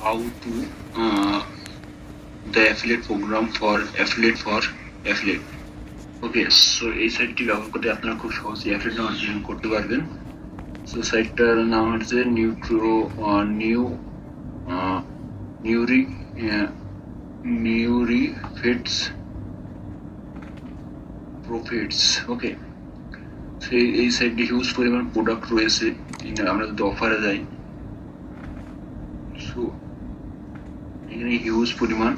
how to the affiliate program for affiliate. Okay, so এই সাইটটি ব্যবহার করতে আপনারা খুব সহজেই অ্যাফিলিয়েট মার্কেটিং করতে পারবেন। সো সাইটটার নাম হচ্ছে নিউরিফিটস প্রফিটস। ওকে, এই সাইটটি হিউজ পরিমাণ প্রোডাক্ট রয়েছে। আমরা যদি অফারে যাই, সো এখানে হিউজ পরিমাণ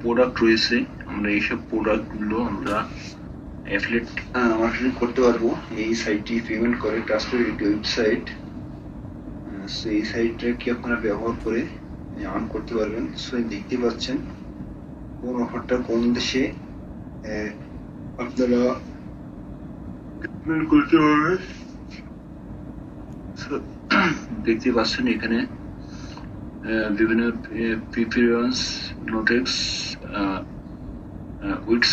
প্রোডাক্ট রয়েছে। আমরা এইসব প্রোডাক্টগুলো আমরা অ্যাফিলিয়েট মার্কেটিং করতে পারবো। এই সাইটটি পেমেন্ট করে ট্রাস্টেড একটি ওয়েবসাইট। সো এই সাইটটাকে আপনারা ব্যবহার করে আর্ন করতে পারবেন। সো দেখতে পাচ্ছেন কোন অফারটা কোন দেশে আপনারা পেমেন্ট করতে পারবেন। সো দেখতে পাচ্ছেন এখানে বিভিন্ন প্রিফারেন্স নোটেক্স উইট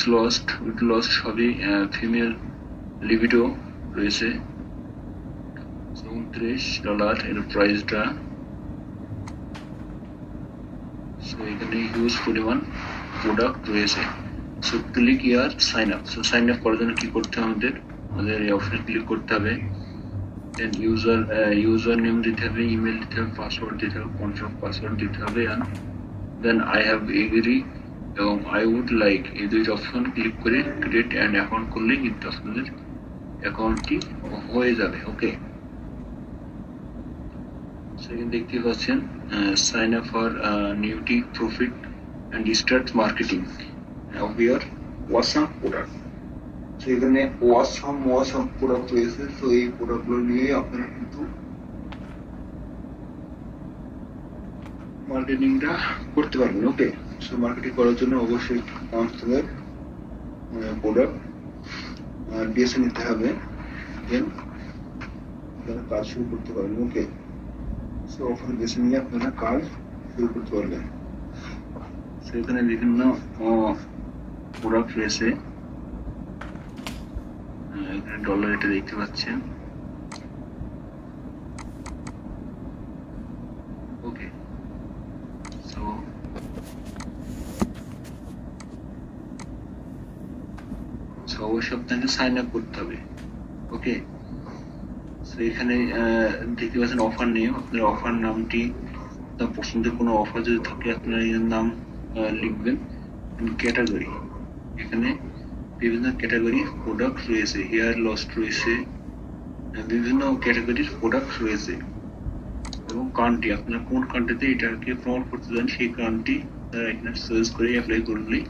লস্ট সবই ফিমেল লিবিডো রয়েছে। $29 এর প্রাইসটা। সো এখানে হিউজ পরিমাণ প্রোডাক্ট রয়েছে। So click here sign up. So sign up করার জন্য কি করতে হবে? আমাদের এই অপশনে ক্লিক করতে হবে। দেন ইউজার নেম দিতে হবে, ইমেল দিতে হবে, পাসওয়ার্ড দিতে হবে, কনফার্ম পাসওয়ার্ড দিতে হবে। And then I have agree এবং আই উড লাইক এই দুইটা অপশন ক্লিক করে ক্রিয়েট অ্যান্ড অ্যাকাউন্ট করলে কিন্তু আপনাদের অ্যাকাউন্টটি হয়ে যাবে। ওকে, সেখানে দেখতে পাচ্ছেন sign up for Newty profit and start marketing of your awesome product. তো এখানে ওয়াসাম প্রোডাক্ট রয়েছে। তো এই প্রোডাক্টগুলো নিয়ে আপনারা কিন্তু মার্কেটিংটা করতে পারবেন। ওকে, সো মার্কেটিং করার জন্য অবশ্যই আপনাদের প্রোডাক্ট বেছে নিতে হবে, দেন আপনারা কাজ শুরু করতে পারবেন। ওকে, সো অফার বেছে নিয়ে আপনারা কাজ শুরু করতে পারবেন। সো এখানে বিভিন্ন প্রোডাক্ট রয়েছে। এখানে ডলার এটা দেখতে পাচ্ছেন। ওকে, সো অবশ্যই আপনাকে সাইন আপ করতে হবে। ওকে, সো এখানে দেখতে পাচ্ছেন অফার নেম। আপনার অফার নামটি, আপনার পছন্দের কোনো অফার যদি থাকে আপনার এর নাম লিখবেন। ক্যাটাগরি, এখানে বিভিন্ন ক্যাটাগরি প্রোডাক্ট রয়েছে। হেয়ার লস রয়েছে, বিভিন্ন ক্যাটাগরির প্রোডাক্ট রয়েছে। এবং কান্ট্রি, আপনার কোন কান্ট্রিতে এটাকে প্রমোট করতে চান সেই কান্ট্রি এখানে সার্চ করে অ্যাপ্লাই করলেই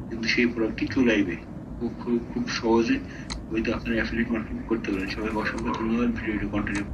কিন্তু সেই প্রোডাক্টটি চলে আসবে। খুব সহজে ওইটা আপনার অ্যাফিলিয়েট মার্কেটিং করতে পারেন। সবাই অসংখ্য ধন্যবাদ। ভিডিওটি কন্টিনিউ